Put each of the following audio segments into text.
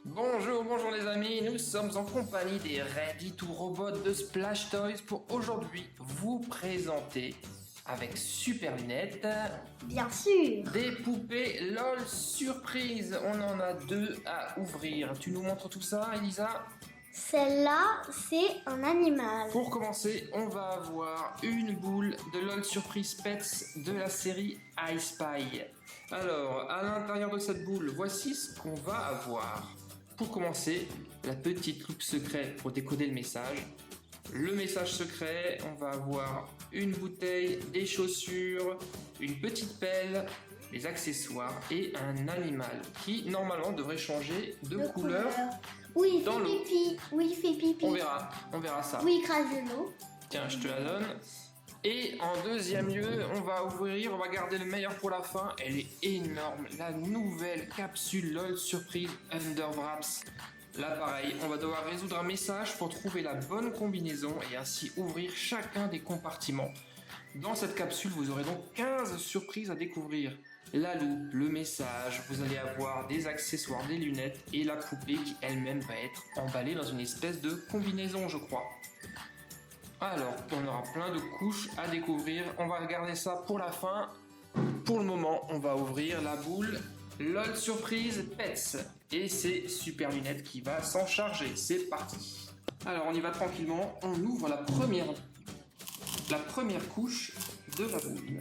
Bonjour, bonjour les amis, nous sommes en compagnie des Ready to Robot de Splash Toys pour aujourd'hui vous présenter avec super lunettes Bien sûr. des poupées LOL surprise. On en a deux à ouvrir. Tu nous montres tout ça, Elisa? Celle-là, c'est un animal. Pour commencer, on va avoir une boule de LOL Surprise Pets de la série I Spy. Alors, à l'intérieur de cette boule, voici ce qu'on va avoir. Pour commencer, la petite loupe secrète pour décoder le message. Le message secret, on va avoir une bouteille, des chaussures, une petite pelle, des accessoires et un animal qui normalement devrait changer de couleur. Oui, il dans fait l'eau. pipi. Oui, il fait pipi. On verra ça. Oui, il crache de l'eau. Tiens, je te la donne. Et en deuxième lieu, on va garder le meilleur pour la fin. Elle est énorme, la nouvelle capsule LOL Surprise Under Wraps. Là, pareil, on va devoir résoudre un message pour trouver la bonne combinaison et ainsi ouvrir chacun des compartiments. Dans cette capsule, vous aurez donc 15 surprises à découvrir. La loupe, le message, vous allez avoir des accessoires, des lunettes et la poupée qui elle-même va être emballée dans une espèce de combinaison, je crois. Alors, on aura plein de couches à découvrir. On va regarder ça pour la fin. Pour le moment, on va ouvrir la boule LOL Surprise Pets. Et c'est Super Lunette qui va s'en charger. C'est parti. Alors, on y va tranquillement. On ouvre la première couche de la boule.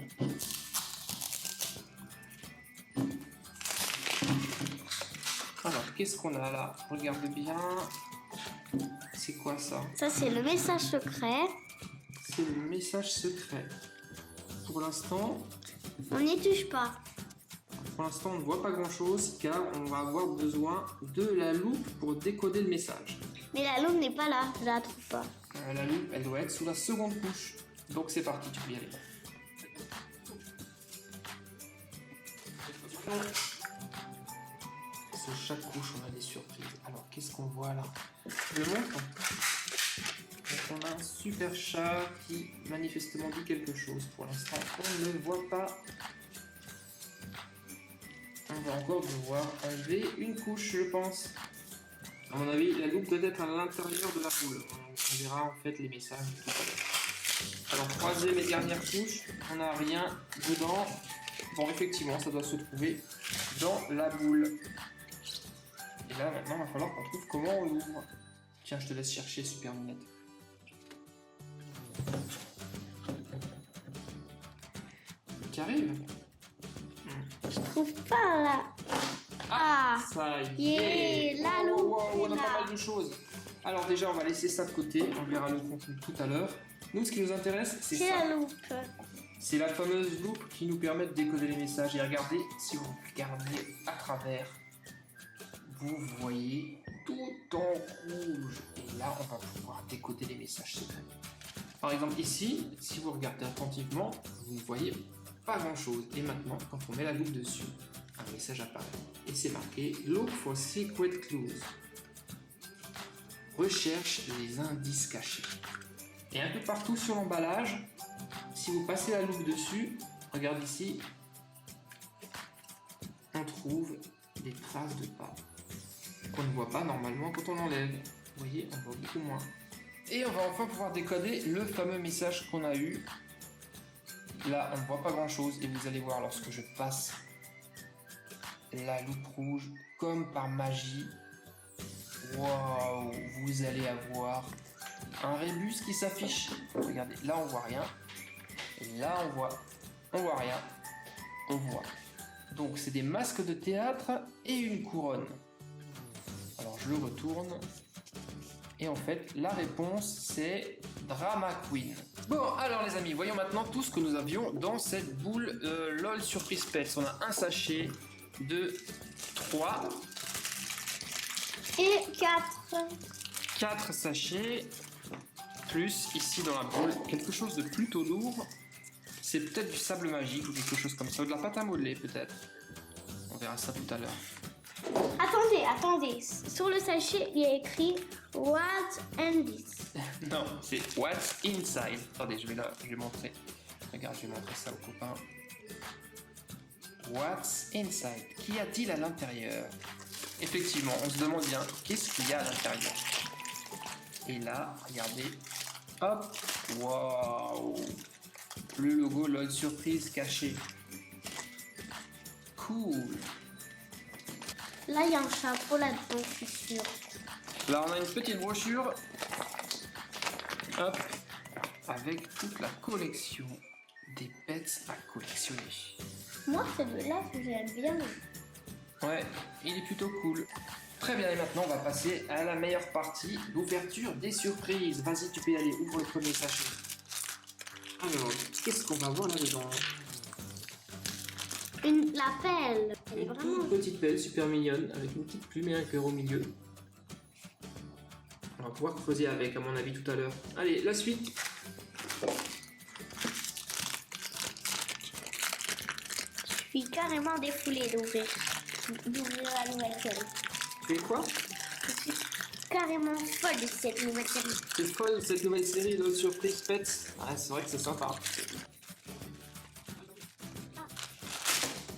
Alors, qu'est-ce qu'on a là? Regarde bien. C'est quoi ça? Ça, c'est le message secret. C'est le message secret. Pour l'instant, On n'y touche pas. on ne voit pas grand-chose car on va avoir besoin de la loupe pour décoder le message. Mais la loupe n'est pas là. Je la trouve pas. La loupe, elle doit être sous la seconde couche. Donc c'est parti, tu peux y aller. Sur chaque couche, on a des surprises. Alors, qu'est-ce qu'on voit là? Je le montre. Donc, on a un super chat qui manifestement dit quelque chose. Pour l'instant, on ne le voit pas. On va encore devoir enlever une couche, je pense. À mon avis, la loupe doit être à l'intérieur de la boule. On verra en fait les messages tout à l'heure. Alors, troisième et dernière couche, on n'a rien dedans. Bon, effectivement, ça doit se trouver dans la boule. Et là, maintenant, il va falloir qu'on trouve comment on l'ouvre. Tiens, je te laisse chercher, Super Lunette. Qui arrive? Je trouve pas là. Ah, Ça y yeah, est! la Wow, loupe wow, wow, on a est pas là. mal de choses. Alors déjà, on va laisser ça de côté. On verra le contenu tout à l'heure. Nous, ce qui nous intéresse, c'est C'est ça. la loupe. C'est la fameuse loupe qui nous permet de décoder les messages. Et regardez, si vous regardez à travers, vous voyez tout en rouge. Et là, on va pouvoir décoder les messages secrets. Par exemple, ici, si vous regardez attentivement, vous ne voyez pas grand-chose. Et maintenant, quand on met la loupe dessus, un message apparaît. Et c'est marqué « Look for secret clues ». Recherche les indices cachés. Et un peu partout sur l'emballage, si vous passez la loupe dessus, regarde ici, on trouve des traces de pas qu'on ne voit pas normalement quand on enlève. Vous voyez, on voit beaucoup moins. Et on va enfin pouvoir décoder le fameux message qu'on a eu. Là, on ne voit pas grand chose et vous allez voir lorsque je passe la loupe rouge, comme par magie, waouh, vous allez avoir un rébus qui s'affiche. Regardez, là on voit rien. Et là on voit rien. On voit. Donc c'est des masques de théâtre et une couronne. Alors je le retourne. Et en fait, la réponse c'est Drama Queen. Bon, alors les amis, voyons maintenant tout ce que nous avions dans cette boule LOL Surprise Pets. On a un sachet, 2, 3, Et 4. 4 sachets, plus ici dans la boule quelque chose de plutôt lourd. C'est peut-être du sable magique ou quelque chose comme ça, ou de la pâte à modeler peut-être. On verra ça tout à l'heure. Attendez. Sur le sachet, il y a écrit What and this. Non, c'est What's Inside. Attendez, je vais montrer. Regarde, je vais montrer ça aux copains. What's Inside? Qu'y a-t-il à l'intérieur? Effectivement, on se demande bien qu'est-ce qu'il y a à l'intérieur. Et là, regardez, hop, waouh, le logo LOL Surprise caché. Cool. Là, il y a un chapeau là-dedans, je suis sûre. Là, on a une petite brochure, hop, avec toute la collection des pets à collectionner. Moi, celui-là, j'aime bien. Ouais, il est plutôt cool. Très bien, et maintenant on va passer à la meilleure partie, l'ouverture des surprises. Vas-y, tu peux y aller, ouvre le premier sachet. Alors, qu'est-ce qu'on va voir là-dedans? La pelle. Elle est Une vraiment... toute petite pelle super mignonne, avec une petite plume et un cœur au milieu. On va pouvoir creuser avec, à mon avis, tout à l'heure. Allez, la suite. Je suis carrément défoulée d'ouvrir la nouvelle série. Tu es quoi? Je suis carrément folle de cette nouvelle série. C'est folle cette nouvelle série de surprises pets. Ah, c'est vrai que c'est sympa.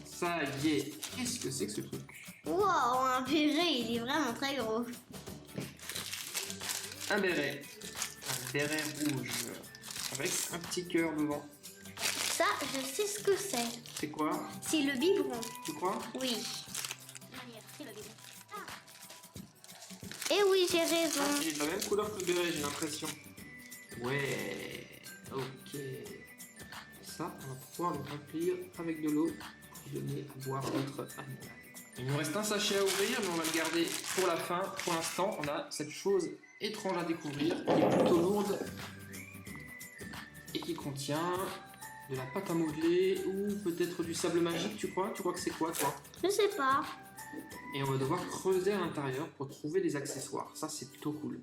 Ça y est, qu'est-ce que c'est que ce truc? Wow, un béret, il est vraiment très gros. Un béret rouge, avec un petit cœur devant. Ça, je sais ce que c'est. C'est quoi? C'est le biberon. Tu crois? Oui. Et oui, j'ai raison. Ah, il est de la même couleur que le béret, j'ai l'impression. Ouais, ok. Ça, on va pouvoir le remplir avec de l'eau pour donner à boire à notre animal. Il nous reste un sachet à ouvrir, mais on va le garder pour la fin. Pour l'instant, on a cette chose étrange à découvrir, qui est plutôt lourde et qui contient de la pâte à modeler ou peut-être du sable magique, tu crois? Tu crois que c'est quoi, toi? Je sais pas. Et on va devoir creuser à l'intérieur pour trouver des accessoires. Ça, c'est plutôt cool.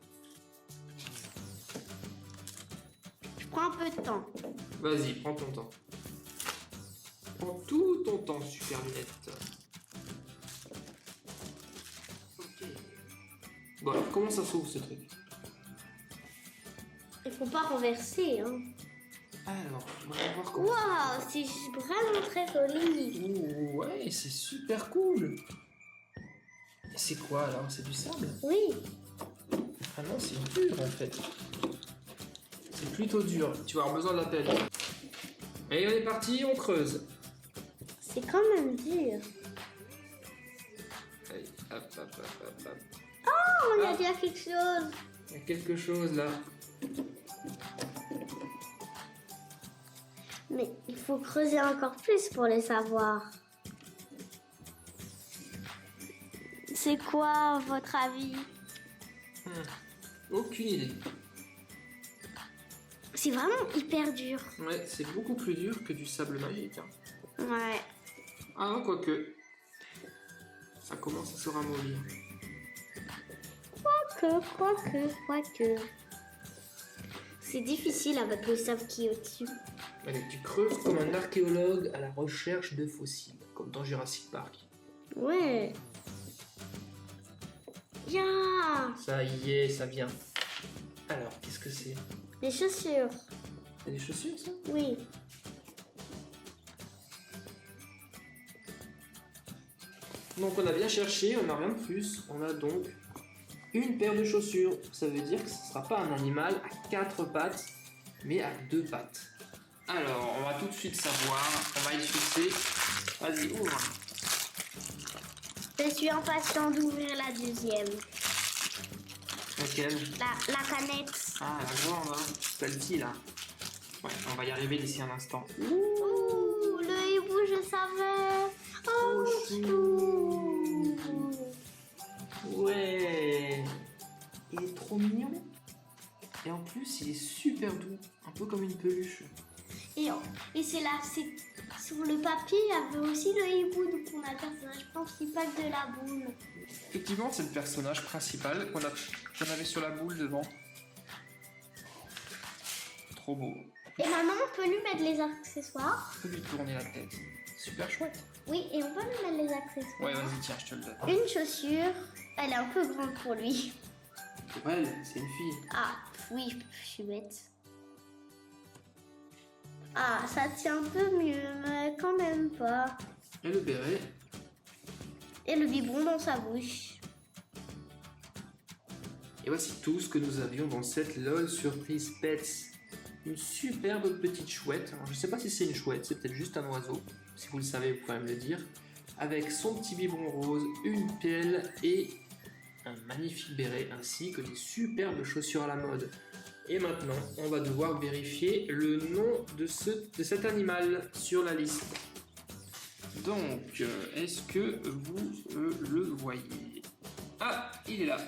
Je prends un peu de temps. Vas-y, prends ton temps. Prends tout ton temps, super lunette. Ok. Bon, alors, comment ça s'ouvre ce truc? Il faut pas renverser, hein. Alors, on va voir comment. Waouh, c'est vraiment très joli. Ouh, ouais, c'est super cool. Et c'est quoi alors? C'est du sable? Oui. Ah non, c'est dur en fait. C'est plutôt dur. Tu vas avoir besoin de la pelle. Et on est parti, on creuse. C'est quand même dur. Allez, hop, hop, hop, hop, hop. Oh, il y a Ah. déjà quelque chose. Il y a quelque chose là. Mais il faut creuser encore plus pour le savoir. C'est quoi, votre avis? Aucune idée. C'est vraiment hyper dur. Ouais, c'est beaucoup plus dur que du sable magique. Hein. Ouais. Ah, quoique. Ça commence à se ramollir. Quoique. C'est difficile avec le sable qui est au-dessus. Allez, tu creuses comme un archéologue à la recherche de fossiles, comme dans Jurassic Park. Ouais. Ya, Ça y est, ça vient. Alors, qu'est-ce que c'est? les chaussures. C'est des chaussures, ça? Oui. Donc on a bien cherché, on n'a rien de plus. On a donc une paire de chaussures. Ça veut dire que ce ne sera pas un animal à 4 pattes, mais à 2 pattes. Alors, on va tout de suite savoir. On va y sucer. Vas-y, ouvre. Je suis impatient d'ouvrir la deuxième. Laquelle? La canette. Ah, la grande, hein. Celle-ci, là. Ouais, on va y arriver d'ici un instant. Ouh, le hibou, je savais. Oh, chou. Ouais. Il est trop mignon. Et en plus, il est super doux. Un peu comme une peluche. Et c'est là, c'est sur le papier, il y avait aussi le hibou, donc on a le personnage principal de la boule. Effectivement, c'est le personnage principal qu'on avait sur la boule devant. Trop beau. Et maintenant, on peut lui mettre les accessoires. On peut lui tourner la tête. Super chouette. Oui, et on peut lui mettre les accessoires. Ouais, vas-y, tiens, je te le donne. Une chaussure, elle est un peu grande pour lui. Pour elle, c'est une fille. Ah, oui, je suis bête. Ah, ça tient un peu mieux, mais quand même pas. Et le béret. Et le biberon dans sa bouche. Et voici tout ce que nous avions dans cette LOL Surprise Pets. Une superbe petite chouette. Alors, je ne sais pas si c'est une chouette, c'est peut-être juste un oiseau. Si vous le savez, vous pouvez me le dire. Avec son petit biberon rose, une pelle et un magnifique béret, ainsi que des superbes chaussures à la mode. Et maintenant, on va devoir vérifier le nom de cet animal sur la liste. Donc, est-ce que vous le voyez? Ah, il est là.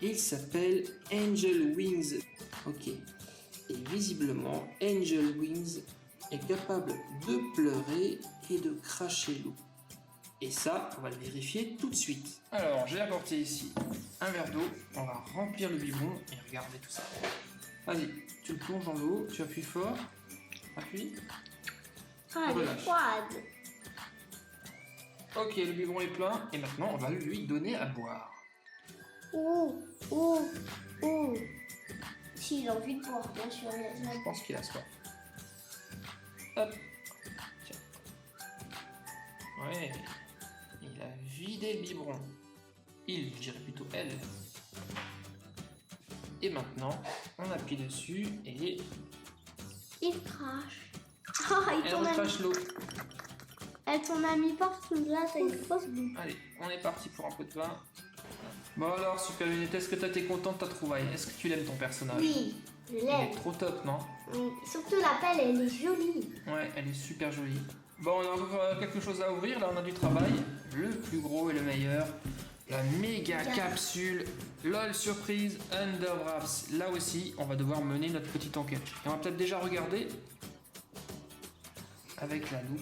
Il s'appelle Angel Wings. Ok. Et visiblement, Angel Wings est capable de pleurer et de cracher l'eau. Et ça, on va le vérifier tout de suite. Alors, j'ai apporté ici un verre d'eau. On va remplir le biberon et regarder tout ça. Vas-y, tu le plonges dans l'eau, tu appuies fort. Appuie. Ah, elle est froide. Ok, le biberon est plein. Et maintenant, on va lui donner à boire. Oh. Si, il a envie de boire, bien sûr. Je pense qu'il a soif. Hop. Tiens. Ouais. Il a vidé le biberon. Je dirais plutôt elle. Et maintenant, on appuie dessus et... Il crache. Oh, elle recrache l'eau. Elle t'en a mis partout. Là, t'as une grosse boue. Allez, on est parti pour un peu de vin. Bon alors, Super Lunette, est-ce que t'es content de ta trouvaille? Est-ce que tu l'aimes ton personnage? Oui, je Il l'aime. est trop top, non? Surtout la pelle, elle est jolie. Ouais, elle est super jolie. Bon, on a encore quelque chose à ouvrir, là on a du travail. Le plus gros et le meilleur, la méga capsule LOL Surprise Under Wraps. Là aussi, on va devoir mener notre petite enquête. Et on va peut-être déjà regarder avec la loupe.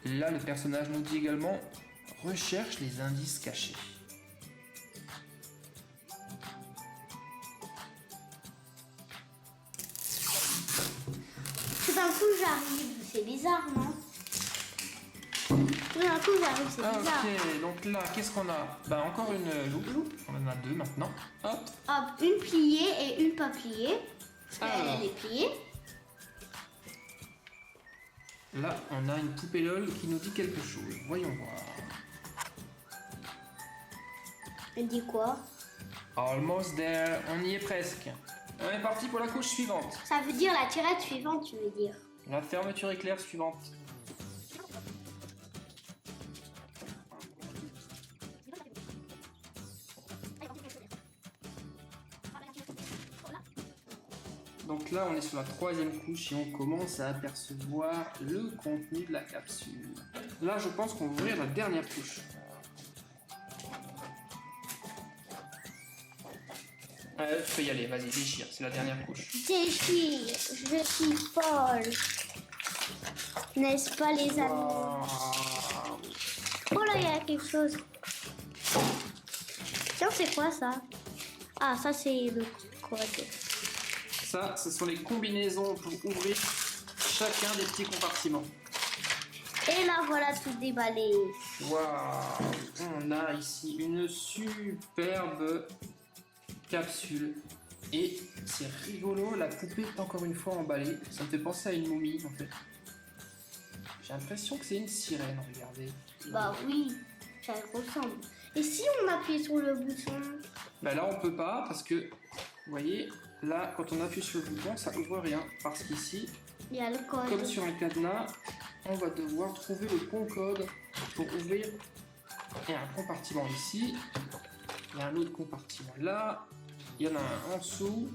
Là, le personnage nous dit également « Recherche les indices cachés ». Tout d'un coup, j'arrive. C'est bizarre, non? Tout d'un coup, j'arrive, c'est bizarre. Ok, donc là, qu'est-ce qu'on a? Bah, encore une loupe. On en a deux maintenant. Hop. Hop, une pliée et une pas pliée. Alors. Elle est pliée. Là, on a une poupée LOL qui nous dit quelque chose. Voyons voir. Elle dit quoi? Almost there. On y est presque. On est parti pour la couche suivante. Ça veut dire la tirette suivante, tu veux dire. La fermeture éclair suivante. Donc là, on est sur la troisième couche et on commence à apercevoir le contenu de la capsule. Là, je pense qu'on va ouvrir la dernière couche. Tu peux y aller, vas-y, déchire, c'est la dernière couche. Déchire, je suis folle. N'est-ce pas, les amis? Wow. Oh là, il y a quelque chose. Tiens, c'est quoi ça? Ah, ça, c'est le code. Ça, ce sont les combinaisons pour ouvrir chacun des petits compartiments. Et là, voilà tout déballé. Waouh! On a ici une superbe capsule. Et c'est rigolo, la poupée est encore une fois emballée. Ça me fait penser à une momie, en fait. J'ai l'impression que c'est une sirène, regardez. Bah oui, ça ressemble. Et si on appuie sur le bouton? Bah là, on peut pas, parce que, vous voyez, là, quand on appuie sur le bouton, ça ouvre rien. Parce qu'ici, Il y a le code. comme sur un cadenas, on va devoir trouver le bon code pour ouvrir. Il y a un compartiment ici, il y a un autre compartiment là, il y en a un en dessous,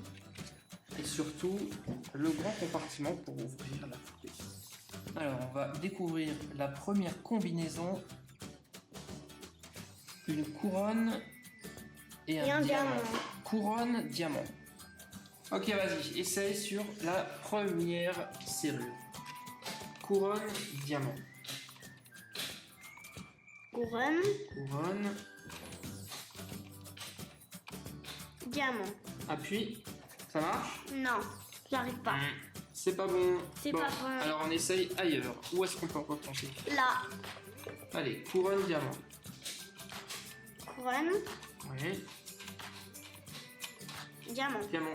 et surtout le grand compartiment pour ouvrir la poupée. Alors on va découvrir la première combinaison, une couronne et un diamant. Couronne, diamant. Ok, vas-y, essaye sur la première serrure. Couronne, diamant. Couronne, Couronne, diamant. appuie. Ça marche? Non, j'arrive pas. C'est pas bon. C'est pas bon. Alors on essaye ailleurs. Où est-ce qu'on peut encore tenter? Là, Allez, couronne, diamant. couronne, Oui, diamant. diamant.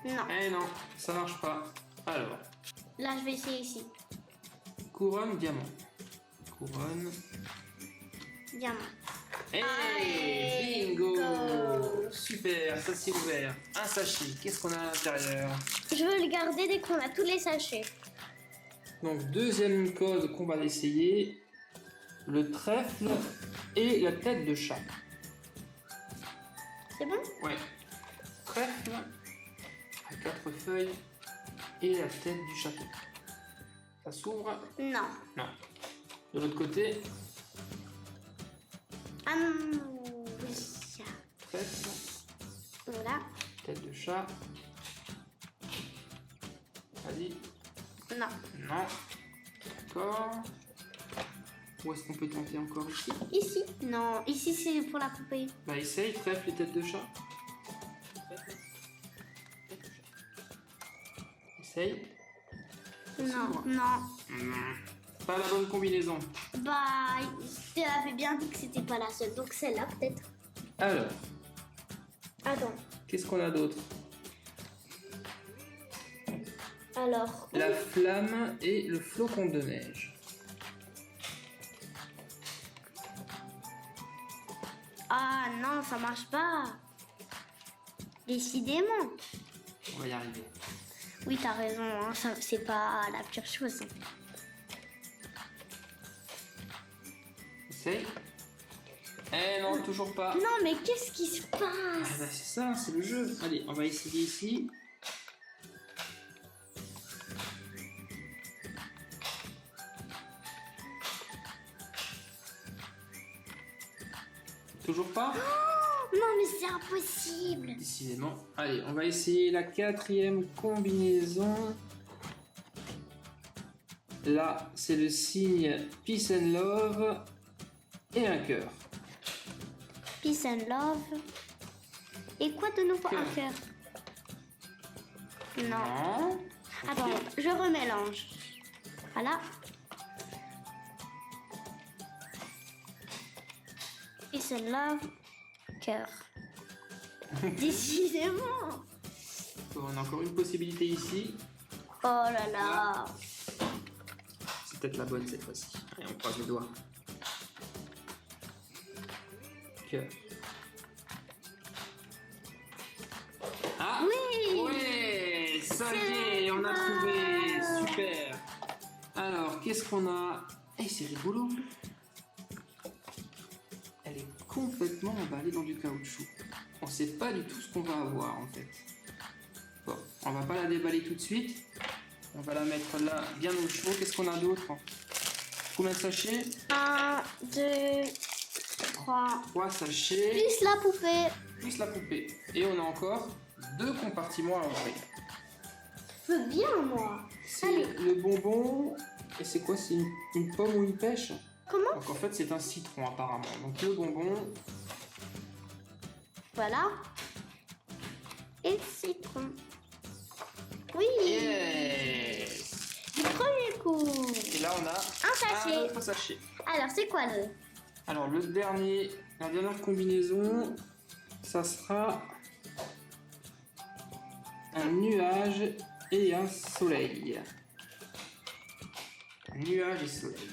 Non, Eh non, ça marche pas. Alors, là, je vais essayer ici. couronne, diamant. Couronne. Diamant. Hey, Allez, bingo! super, ça c'est ouvert. Un sachet, qu'est-ce qu'on a à l'intérieur? Je veux le garder dès qu'on a tous les sachets. Donc deuxième code qu'on va essayer, le trèfle et la tête de chat. C'est bon? Ouais. Trèfle à 4 feuilles et la tête du chapeau. Ça s'ouvre? Non. Non. De l'autre côté, Ah non, oui. trèfle, Voilà. tête de chat. Vas-y. Non. Non. D'accord. Où est-ce qu'on peut tenter encore ici? Ici? Non, ici c'est pour la poupée. Bah essaye, trèfle et tête de chat. Essaye. Non, s'ouvre. non. Pas la bonne combinaison. Bah, tu avais bien dit que c'était pas la seule, donc celle-là peut-être. Alors, Attends. qu'est-ce qu'on a d'autre? Alors, La flamme et le flocon de neige. ah non, ça marche pas. Décidément. On va y arriver. Oui, t'as raison, hein, ça, c'est pas la pire chose. Essaye. Eh non, toujours pas. Non, mais qu'est-ce qui se Ah passe? bah c'est ça, c'est le jeu. Allez, on va essayer ici. Toujours pas? Non, mais c'est impossible. Décidément. Allez, on va essayer la 4e combinaison. Là, c'est le signe Peace and Love et un cœur. Peace and love. Et quoi de nouveau? Un cœur? Non. Non. Attends, je remélange. Voilà. Peace and love. Cœur. Décidément. On a encore une possibilité ici. Oh là là. C'est peut-être la bonne cette fois-ci. Allez, on croise les doigts. Cœur. Ah Oui. ouais, ça y est, on a trouvé. Super. Alors, qu'est-ce qu'on a? Eh, c'est rigolo. Elle est complètement emballée dans du caoutchouc. On sait pas du tout ce qu'on va avoir en fait. Bon, on va pas la déballer tout de suite. On va la mettre là, bien au chaud. Qu'est-ce qu'on a d'autre? Combien de sachets? 1, 2, 3. 3 sachets, Plus la poupée. plus la poupée. Et on a encore 2 compartiments à ouvrir. Je veux bien, moi. C'est Allez. le bonbon. Et c'est quoi? C'est une pomme ou une pêche? Comment? Donc en fait, c'est un citron apparemment. Donc le bonbon. Voilà. Et le citron. Oui. Yes. Du premier coup. Et là, on a Un sachet. un autre sachet. Alors, c'est quoi le? Alors la dernière combinaison, ça sera un nuage et un soleil. Nuage et soleil.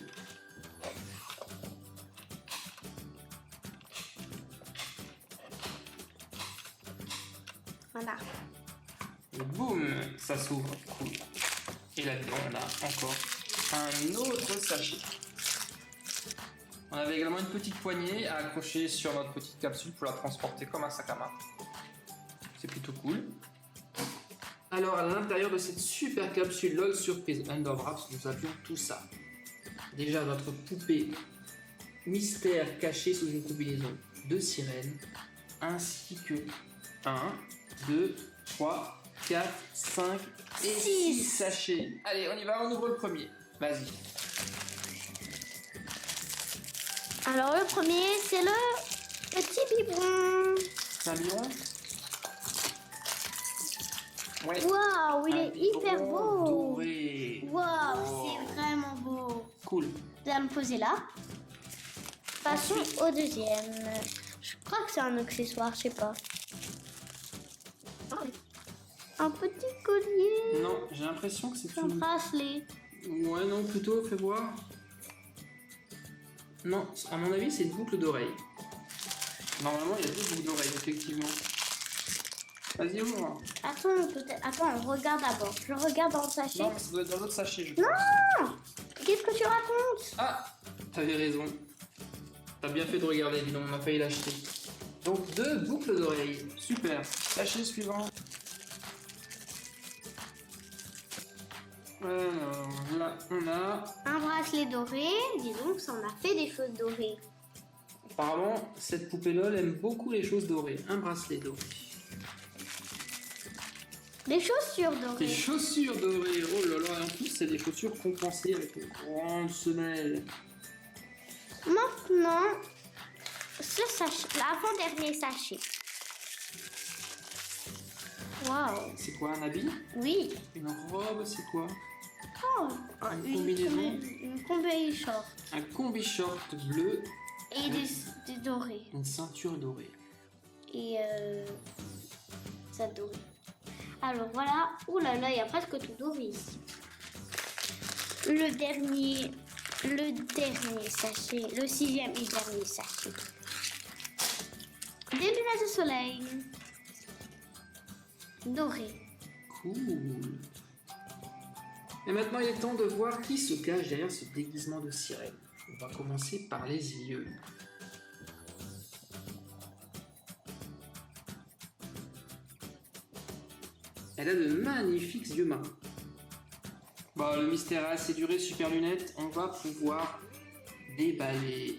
Voilà. Et boum, ça s'ouvre. Cool. Et là-dedans, on a encore un autre sachet. On avait également une petite poignée à accrocher sur notre petite capsule pour la transporter comme un sac à main. C'est plutôt cool. Alors, à l'intérieur de cette super capsule LOL Surprise Under Wraps, nous avions tout ça. Déjà, notre poupée mystère cachée sous une combinaison de sirènes, ainsi que 1, 2, 3, 4, 5 et 6 sachets. Allez, on y va, on ouvre le premier. Vas-y. Alors, le premier, c'est le petit biberon. C'est un biberon? Ouais. Waouh, il Un est hyper biberon beau. doré. Waouh, Oh. c'est vraiment beau. Cool. Je vais me poser là. Passons au deuxième. Je crois que c'est un accessoire, je sais pas. Un petit collier. Non, j'ai l'impression que c'est Un une... bracelet. Ouais, non, plutôt, fais voir. Non, à mon avis, c'est une boucle d'oreille. Normalement, il y a 2 boucles d'oreilles, effectivement. Vas-y, ouvre. Attends, peut-être. Attends, on regarde d'abord. Je regarde dans le sachet. Non, mais ça doit être dans l'autre sachet, je pense. Non. Qu'est-ce que tu racontes? Ah, t'avais raison. T'as bien fait de regarder, dis donc, on a failli l'acheter. Donc 2 boucles d'oreilles. Super. Sachet suivant. Alors là, on a... Un bracelet doré. Dis donc, ça en a fait des choses dorées. Apparemment, cette poupée LOL aime beaucoup les choses dorées. Un bracelet doré. Des chaussures Des dorées. chaussures dorées. Oh là là, en plus, c'est des chaussures compensées avec une grande semelle. Maintenant, ce sachet, l'avant-dernier sachet. Waouh. C'est quoi, un habit? Oui. Une robe, c'est quoi? Oh, Une combinaison. Une combi short. Un combi short bleu, Et des dorés. une ceinture dorée. Et ça doré. Alors voilà. Ouh là là, il y a presque tout doré ici. Le dernier sachet. Le 6e et dernier sachet. Des lunettes de soleil. Dorées. Cool. Et maintenant, il est temps de voir qui se cache derrière ce déguisement de sirène. On va commencer par les yeux. Elle a de magnifiques yeux marrons. Bon, le mystère a assez duré, super lunettes. On va pouvoir déballer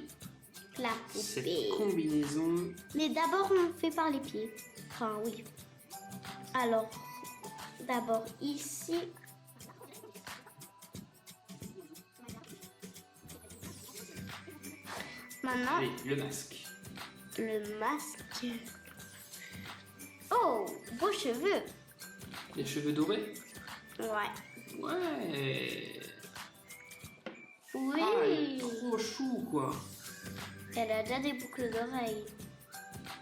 La cette poupée. combinaison. Mais d'abord, on fait par les pieds. Enfin, oui. Alors, d'abord ici. Maintenant, Oui, le masque. le masque. Oh, beaux cheveux. Les cheveux dorés. Ouais. Ouais. Oui. Ah, elle est trop chou, quoi. Elle a déjà des boucles d'oreilles.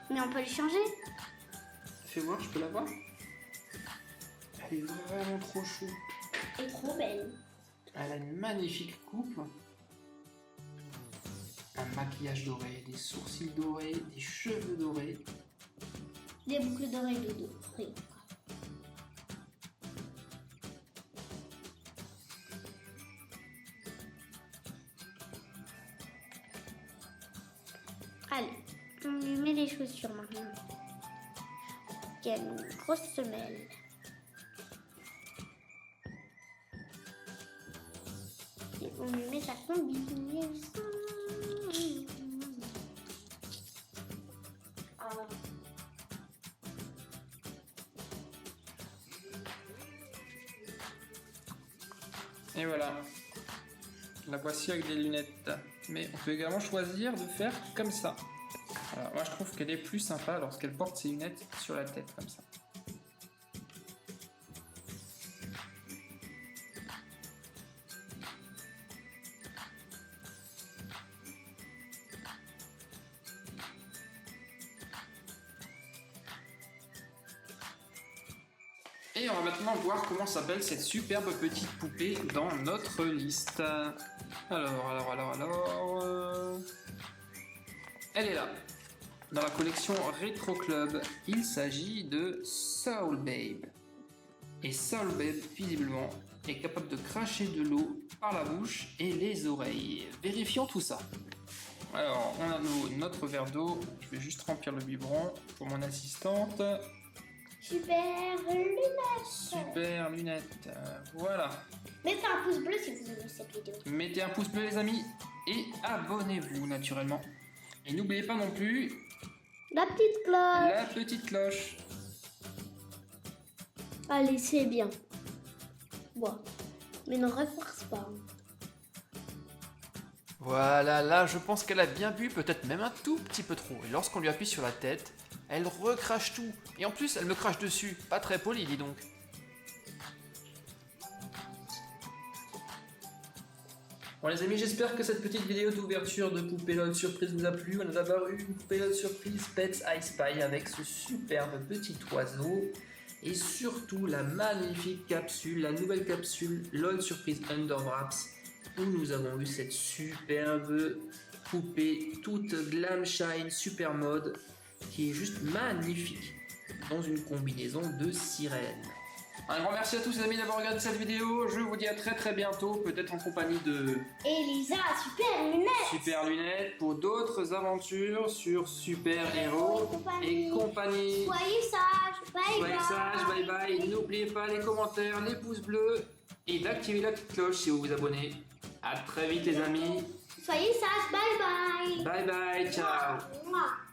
Mais on peut les changer. Fais voir, je peux la voir? Elle est vraiment trop chou. Elle est trop belle. Elle a une magnifique coupe. Un maquillage doré, des sourcils dorés, des cheveux dorés. Des boucles d'oreilles de dorées. Allez, on lui met les chaussures maintenant. Il y a une grosse semelle. Et on lui met sa combinaison. Ah. Et voilà. La voici avec des lunettes. Mais on peut également choisir de faire comme ça. Alors, moi je trouve qu'elle est plus sympa lorsqu'elle porte ses lunettes sur la tête comme ça. Et on va maintenant voir comment s'appelle cette superbe petite poupée dans notre liste. Alors. Elle est là. Dans la collection Retro Club, il s'agit de Soul Babe. Et Soul Babe, visiblement, est capable de cracher de l'eau par la bouche et les oreilles. Vérifions tout ça. Alors, on a notre verre d'eau. Je vais juste remplir le biberon pour mon assistante. Super lunettes. Super lunettes. Voilà. Mettez un pouce bleu si vous aimez cette vidéo. Mettez un pouce bleu les amis et abonnez-vous naturellement. Et n'oubliez pas non plus La petite cloche. la petite cloche. Allez, c'est bien. Bon, mais ne reforce pas. Voilà, là je pense qu'elle a bien bu, peut-être même un tout petit peu trop. Et lorsqu'on lui appuie sur la tête, elle recrache tout. Et en plus, elle me crache dessus. Pas très poli, dis donc. Bon les amis, j'espère que cette petite vidéo d'ouverture de Poupée LOL Surprise vous a plu. On a d'abord eu une Poupée LOL Surprise Pets I Spy avec ce superbe petit oiseau. Et surtout la magnifique capsule, la nouvelle capsule LOL Surprise Under Wraps, où nous avons eu cette superbe poupée toute glam shine super mode qui est juste magnifique. dans une combinaison de sirène. Un grand merci à tous les amis d'avoir regardé cette vidéo. Je vous dis à très bientôt, peut-être en compagnie de Elisa, super lunettes. Super Lunettes pour d'autres aventures sur Super Héros et compagnie. Soyez sages, bye Soyez sages, bye bye. N'oubliez pas les commentaires, les pouces bleus et d'activer la petite cloche si vous vous abonnez. À très vite les amis. Soyez sages, bye bye. Bye bye, ciao. Mouah.